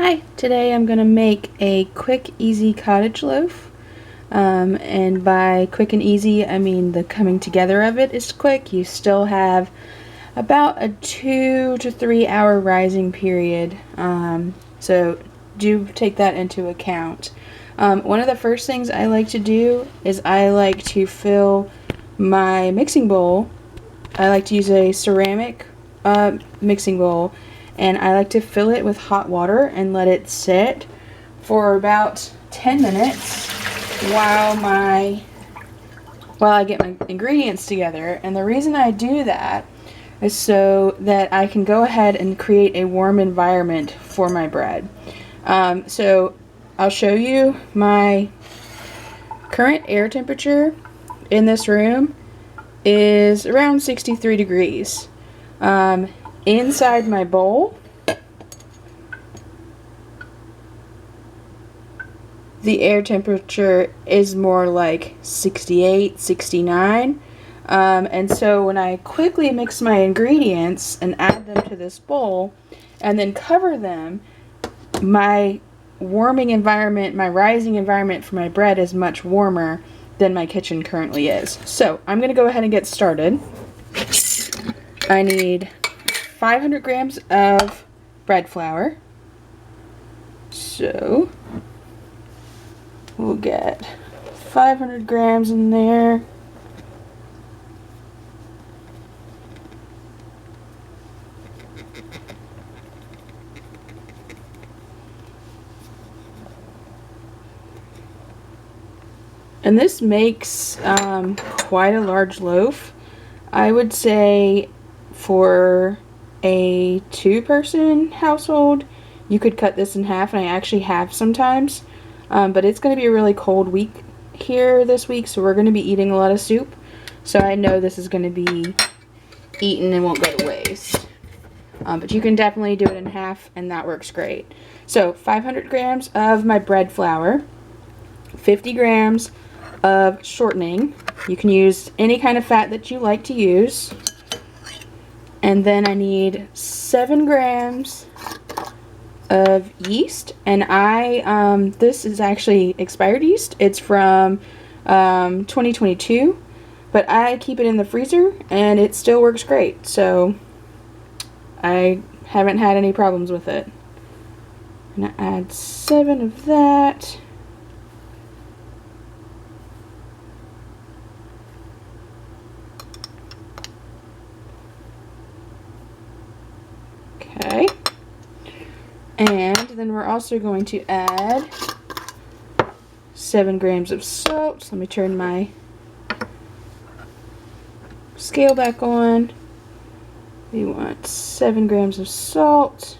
Hi, today I'm going to make a quick, easy cottage loaf. And by quick and easy, I mean the coming together of it is quick. You still have about a 2 to 3 hour rising period. So do take that into account. One of the first things I like to do is I like to fill my mixing bowl. I like to use a ceramic mixing bowl, and I like to fill it with hot water and let it sit for about 10 minutes while I get my ingredients together. And the reason I do that is so that I can go ahead and create a warm environment for my bread. So I'll show you my current air temperature in this room is around 63 degrees. Inside my bowl, the air temperature is more like 68, 69. And so when I quickly mix my ingredients and add them to this bowl and then cover them, my warming environment, my rising environment for my bread is much warmer than my kitchen currently is. So I'm going to go ahead and get started. I need 500 grams of bread flour. So we'll get 500 grams in there. And this makes quite a large loaf. I would say for a 2-person household, you could cut this in half, and I actually have sometimes. But it's going to be a really cold week here this week, so we're going to be eating a lot of soup. So I know this is going to be eaten and won't go to waste. But you can definitely do it in half, and that works great. So 500 grams of my bread flour, 50 grams of shortening. You can use any kind of fat that you like to use. And then I need 7 grams of yeast, and this is actually expired yeast. It's from 2022, but I keep it in the freezer and it still works great, so I haven't had any problems with it. I'm gonna add 7 of that. Okay. And then we're also going to add 7 grams of salt. So let me turn my scale back on. We want 7 grams of salt.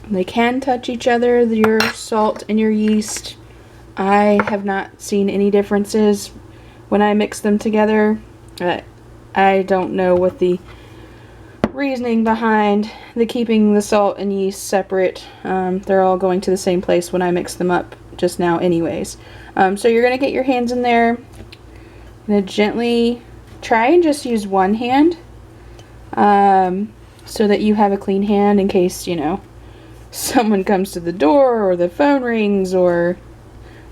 They can touch each other, your salt and your yeast. I have not seen any differences when I mix them together. I don't know what the reasoning behind the keeping the salt and yeast separate. They're all going to the same place when I mix them up just now anyways. So you're going to get your hands in there. Going to gently try and just use one hand so that you have a clean hand in case, someone comes to the door or the phone rings or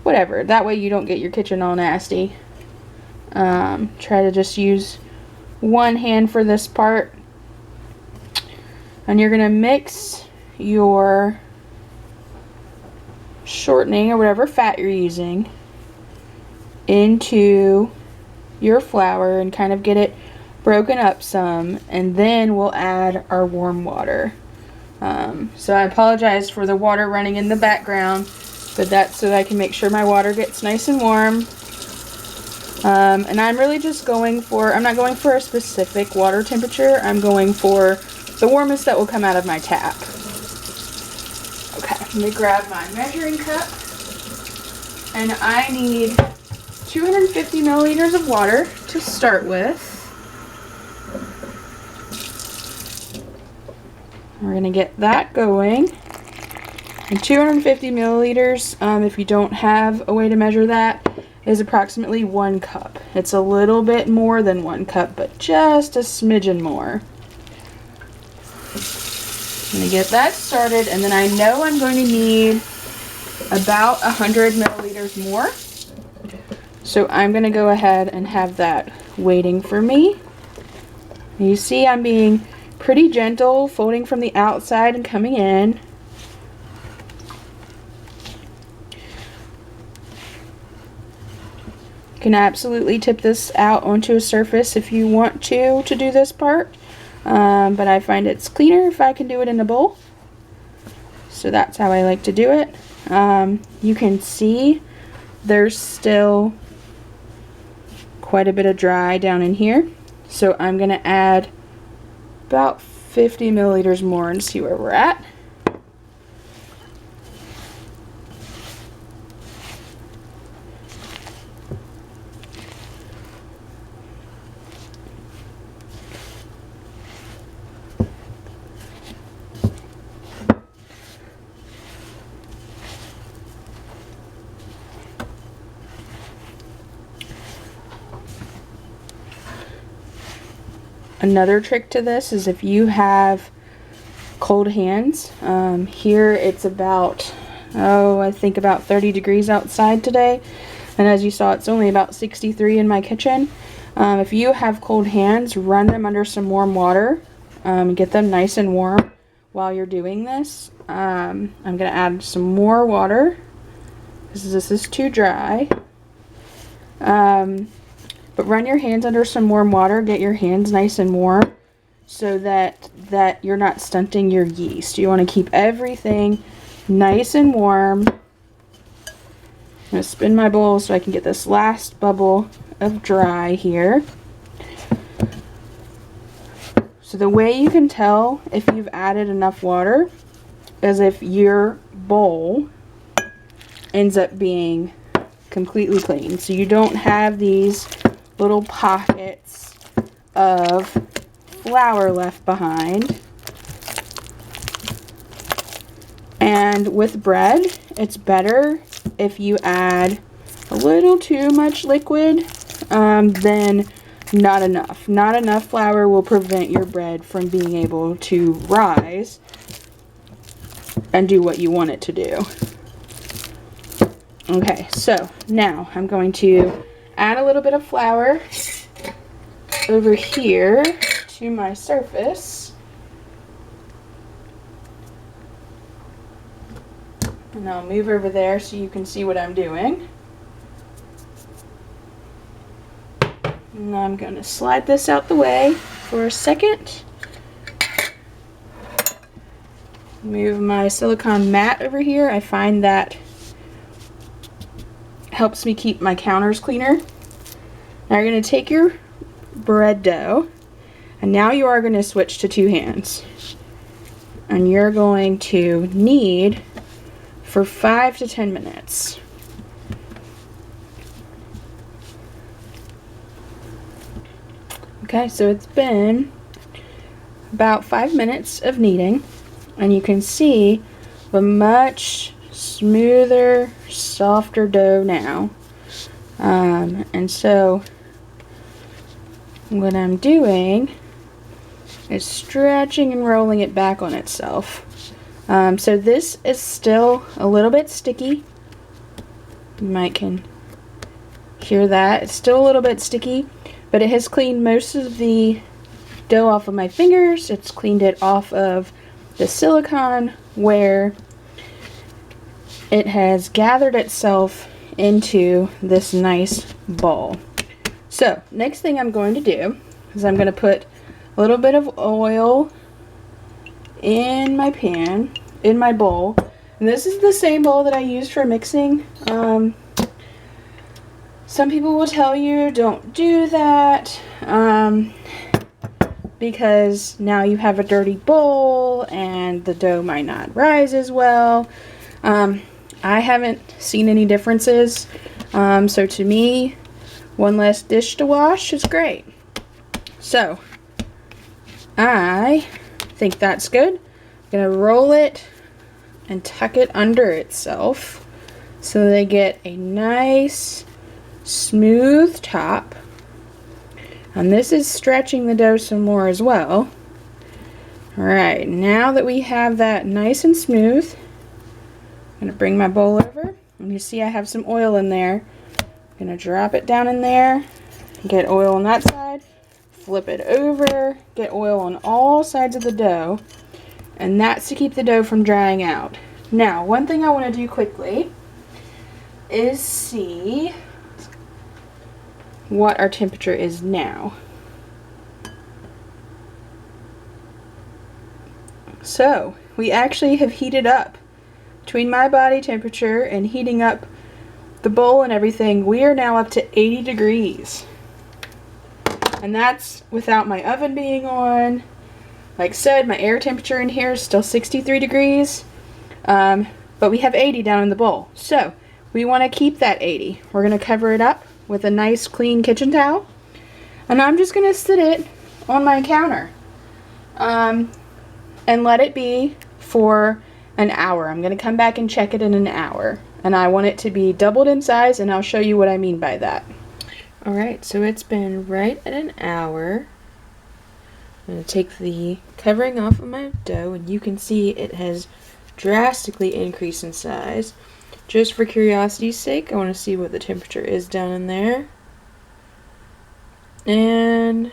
whatever. That way you don't get your kitchen all nasty. Try to just use one hand for this part. And you're going to mix your shortening or whatever fat you're using into your flour and kind of get it broken up some, and then we'll add our warm water. So I apologize for the water running in the background, but that's so that I can make sure my water gets nice and warm. And I'm really just I'm not going for a specific water temperature. I'm going for the warmest that will come out of my tap. Okay, let me grab my measuring cup. And I need 250 milliliters of water to start with. We're going to get that going. And 250 milliliters, if you don't have a way to measure that, is approximately 1 cup. It's a little bit more than 1 cup, but just a smidgen more. I'm gonna get that started, and then I know I'm going to need about 100 milliliters more. So I'm gonna go ahead and have that waiting for me. You see I'm being pretty gentle, folding from the outside and coming in. You can absolutely tip this out onto a surface if you want to do this part, but I find it's cleaner if I can do it in a bowl. So that's how I like to do it. You can see there's still quite a bit of dry down in here. So I'm going to add about 50 milliliters more and see where we're at. Another trick to this is if you have cold hands. Here it's about, I think about 30 degrees outside today. And as you saw, it's only about 63 in my kitchen. If you have cold hands, run them under some warm water. Get them nice and warm while you're doing this. I'm going to add some more water because this is too dry. But run your hands under some warm water. Get your hands nice and warm so that you're not stunting your yeast. You want to keep everything nice and warm. I'm going to spin my bowl so I can get this last bubble of dry here. So the way you can tell if you've added enough water is if your bowl ends up being completely clean. So you don't have these little pockets of flour left behind. And with bread, it's better if you add a little too much liquid than not enough. Not enough flour will prevent your bread from being able to rise and do what you want it to do. Okay, so now I'm going to add a little bit of flour over here to my surface. And I'll move over there so you can see what I'm doing. And I'm going to slide this out the way for a second. Move my silicone mat over here. I find that helps me keep my counters cleaner. Now you're going to take your bread dough, and now you are going to switch to two hands. And you're going to knead for 5 to 10 minutes. Okay, so it's been about 5 minutes of kneading, and you can see a much smoother, softer dough now. And so what I'm doing is stretching and rolling it back on itself. So this is still a little bit sticky. You might can hear that. It's still a little bit sticky, but it has cleaned most of the dough off of my fingers. It's cleaned it off of the silicone where it has gathered itself into this nice ball. So next thing I'm going to do is I'm going to put a little bit of oil in my pan, in my bowl. And this is the same bowl that I use for mixing. Some people will tell you don't do that because now you have a dirty bowl and the dough might not rise as well. I haven't seen any differences, so to me, one less dish to wash is great. So I think that's good. I'm gonna roll it and tuck it under itself so they get a nice smooth top. And this is stretching the dough some more as well. Alright, now that we have that nice and smooth, I'm going to bring my bowl over, and you see I have some oil in there. I'm going to drop it down in there, get oil on that side, flip it over, get oil on all sides of the dough, and that's to keep the dough from drying out. Now, one thing I want to do quickly is see what our temperature is now. So, we actually have heated up. Between my body temperature and heating up the bowl and everything, we are now up to 80 degrees. And that's without my oven being on. Like I said, my air temperature in here is still 63 degrees. But we have 80 down in the bowl. So, we want to keep that 80. We're going to cover it up with a nice clean kitchen towel. And I'm just going to sit it on my counter. And let it be for an hour. I'm going to come back and check it in an hour. And I want it to be doubled in size, and I'll show you what I mean by that. Alright, so it's been right at an hour. I'm going to take the covering off of my dough, and you can see it has drastically increased in size. Just for curiosity's sake, I want to see what the temperature is down in there. And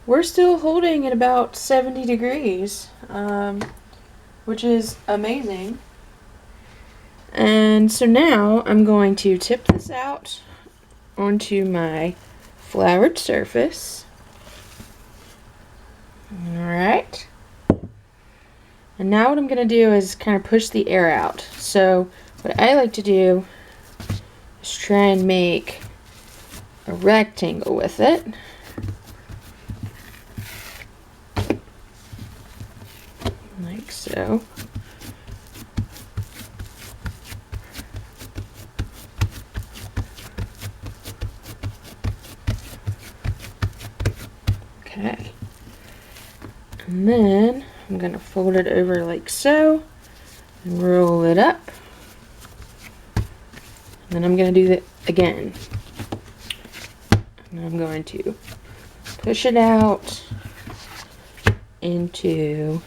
we're still holding at about 70 degrees, which is amazing. And so now I'm going to tip this out onto my floured surface. Alright. And now what I'm going to do is kind of push the air out. So what I like to do is try and make a rectangle with it. Like so. Okay. And then I'm going to fold it over like so and roll it up. And then I'm going to do that again. And I'm going to push it out into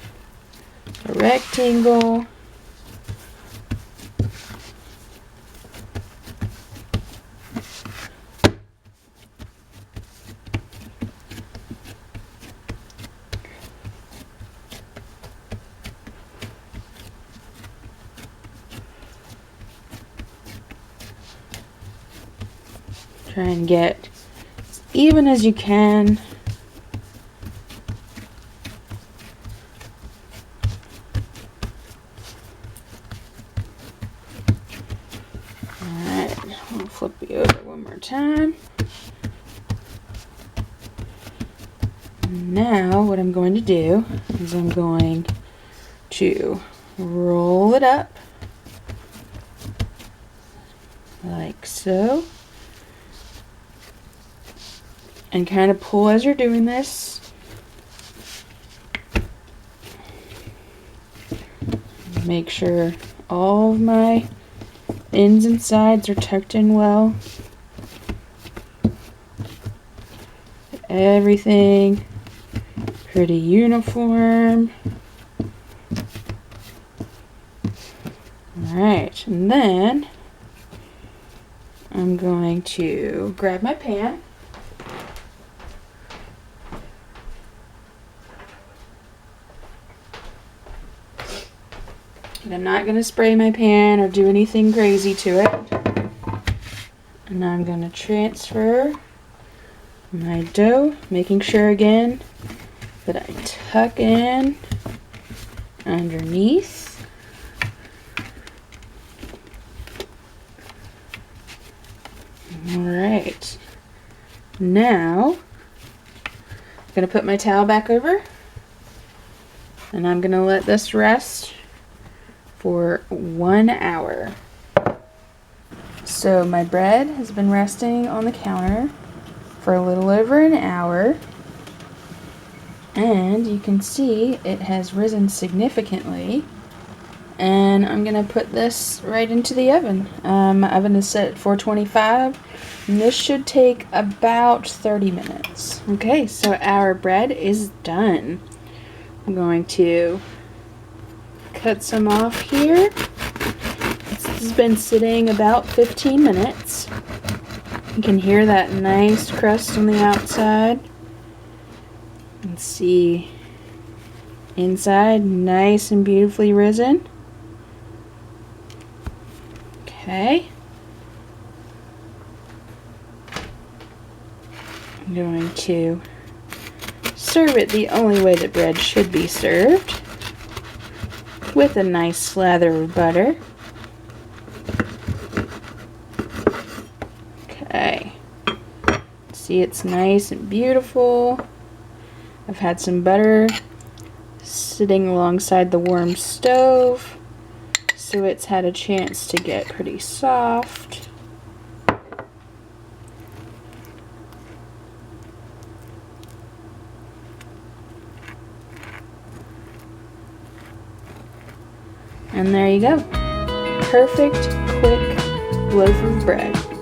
a rectangle. Try and get as even as you can. Alright, I'll flip you over one more time. Now what I'm going to do is I'm going to roll it up like so, and kind of pull as you're doing this. Make sure all of my ends and sides are tucked in well. Everything pretty uniform. Alright, and then I'm going to grab my pan. And I'm not going to spray my pan or do anything crazy to it. And I'm going to transfer my dough, making sure again that I tuck in underneath. Alright, now I'm going to put my towel back over, and I'm going to let this rest for 1 hour. So my bread has been resting on the counter for a little over an hour, and you can see it has risen significantly. And I'm gonna put this right into the oven. My oven is set at 425, and this should take about 30 minutes. Okay, so our bread is done. I'm going to cut some off here. This has been sitting about 15 minutes. You can hear that nice crust on the outside. And see inside, nice and beautifully risen. Okay. I'm going to serve it the only way that bread should be served, with a nice slather of butter. Okay. See, it's nice and beautiful. I've had some butter sitting alongside the warm stove, so it's had a chance to get pretty soft. And there you go. Perfect, quick loaf of bread.